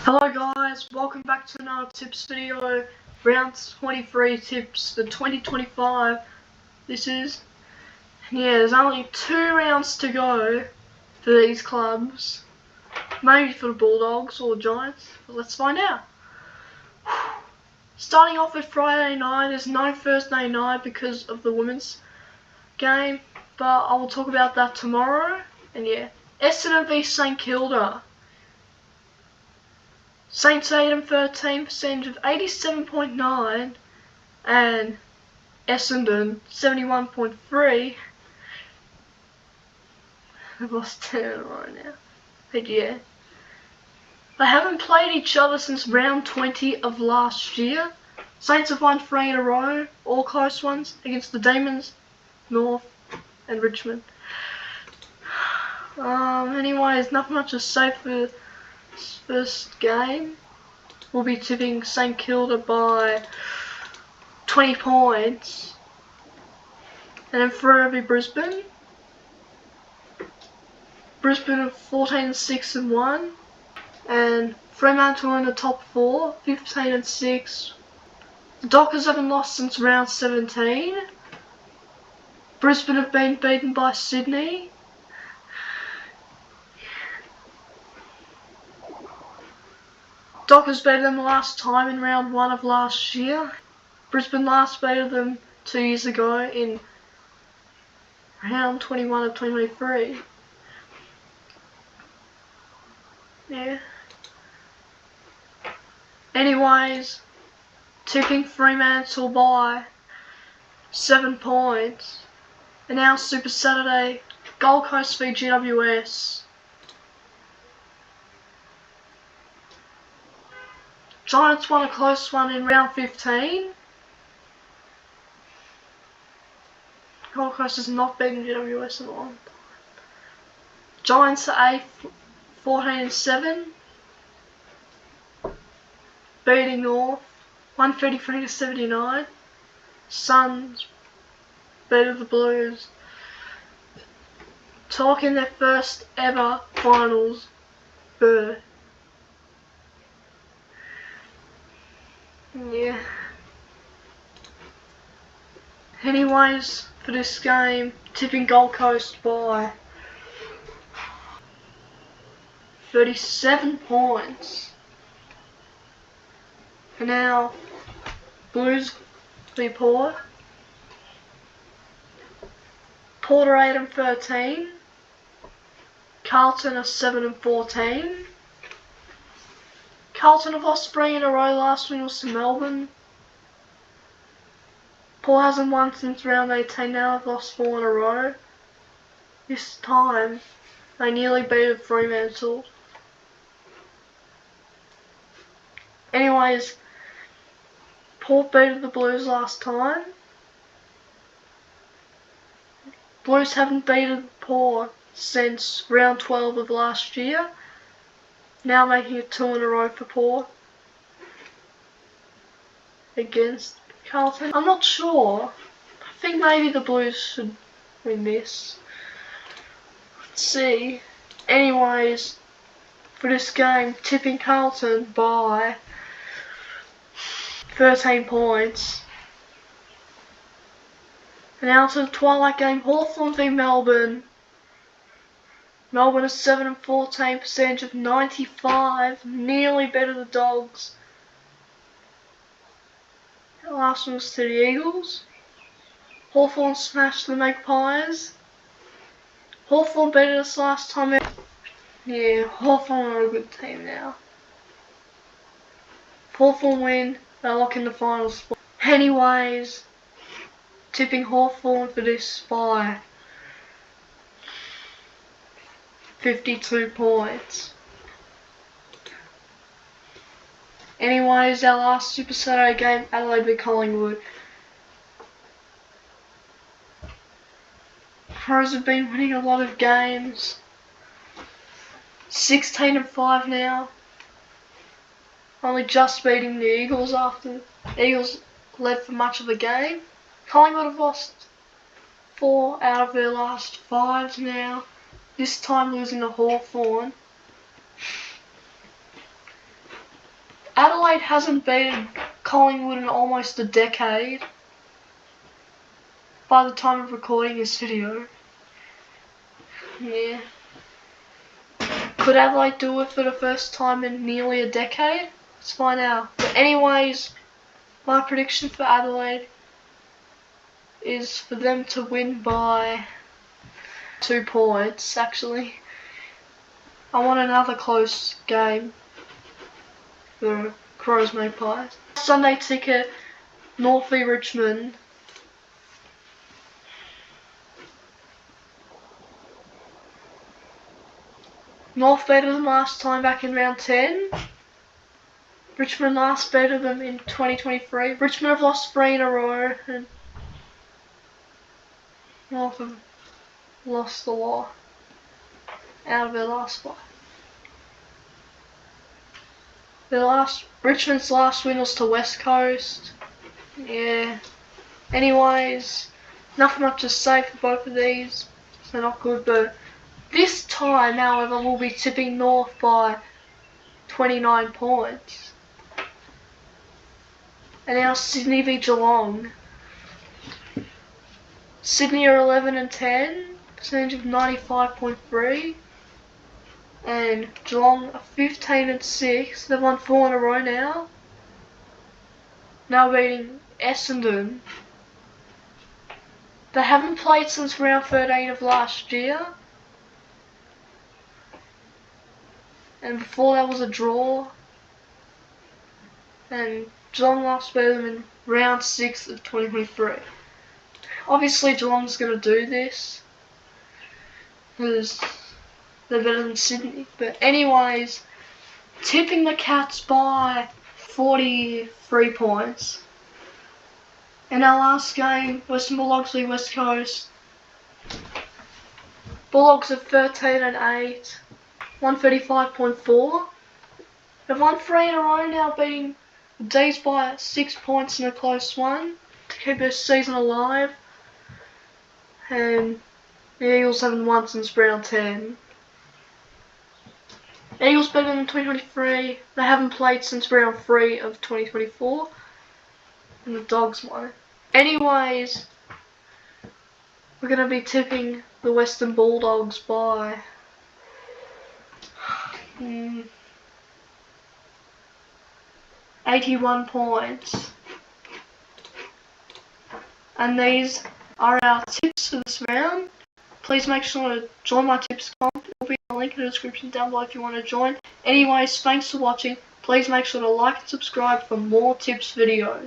Hello guys, welcome back to another tips video. Round 23 tips for 2025. There's only 2 rounds to go for these clubs. Maybe for the Bulldogs or Giants, but let's find out. Starting off with Friday night, there's no Thursday night because of the women's game, but I will talk about that tomorrow. And Essendon v St Kilda. Saints 8 and 13, percentage of 87.9, and Essendon 71.3. They've lost 10 in a row now. But they haven't played each other since round 20 of last year. Saints have won 3 in a row, all close ones, against the Demons, North, and Richmond. Anyways, nothing much to say for first game. We'll be tipping St Kilda by 20 points. And then for will be Brisbane. Brisbane are 14-6-1. And Fremantle in the top 4, 15-6. The Dockers haven't lost since round 17. Brisbane have been beaten by Sydney. Dockers beat them last time in round 1 of last year. Brisbane last beat them 2 years ago in round 21 of 2023. Anyways, tipping Fremantle by 7 points. And now Super Saturday, Gold Coast v GWS. Giants won a close one in round 15. Gold Coast has not beaten GWS in a long time. Giants are 8, 14-7. Beating North, 133-79. Suns beat the Blues. Talking their first ever finals berth. Anyways, for this game, tipping Gold Coast by 37 points. And now, Blues v Port. Port are 8 and 13. Carlton are 7 and 14. Carlton have lost 3 in a row. Last win was to Melbourne. Port hasn't won since round 18 now. They've lost 4 in a row. This time, they nearly beat Fremantle. Anyways, Port beat the Blues last time. Blues haven't beaten Port since round 12 of last year. Now making it 2 in a row for Port against Carlton. I'm not sure. I think maybe the Blues should win this. Let's see. Anyways, for this game, tipping Carlton by 13 points. And now to the twilight game, Hawthorn v Melbourne. Melbourne is 7 and 14, percentage of 95, nearly better the Dogs. The last one was to the Eagles. Hawthorn smashed the Magpies. Hawthorn beat us last time. Hawthorn are a good team now. Hawthorn win, they lock in the final spot. Anyways, tipping Hawthorn for this by 52 points. Anyways, our last Super Saturday game, Adelaide v Collingwood. Crows have been winning a lot of games. 16 and 5 now. Only just beating the Eagles after the Eagles led for much of the game. Collingwood have lost 4 out of their last 5 now. This time losing to Hawthorn. Adelaide hasn't beaten Collingwood in almost a decade by the time of recording this video. Yeah. Could Adelaide do it for the first time in nearly a decade? Let's find out. But anyways, my prediction for Adelaide is for them to win by 2 points, actually. I want another close game for Crows Magpies. Sunday ticket, North v Richmond. North beat them last time back in round 10. Richmond last beat them in 2023. Richmond have lost 3 in a row, and North have lost a lot out of their last 5. Richmond's last win was to West Coast. Yeah. Anyways, nothing much to say for both of these. They're not good, but this time, however, we'll be tipping North by 29 points. And now Sydney v Geelong. Sydney are 11 and 10, percentage of 95.3. And Geelong are 15 and 6. They've won 4 in a row now. Now beating Essendon. They haven't played since round 13 of last year. And before that was a draw. And Geelong last beat them in round 6 of 2023. Obviously Geelong's going to do this, because they're better than Sydney. But anyways, tipping the Cats by 43 points. In our last game, Western Bulldogs v West Coast. Bulldogs are 13 and 8, 135.4. They've won 3 in a row now, beating the D's by 6 points in a close one to keep their season alive. And the Eagles haven't won since round 10. The Eagles beat them in 2023. They haven't played since round 3 of 2024. And the Dogs won. Anyways, we're going to be tipping the Western Bulldogs by 81 points. And these are our tips for this round. Please make sure to join my tips comp. There will be a link in the description down below if you want to join. Anyways, thanks for watching. Please make sure to like and subscribe for more tips videos.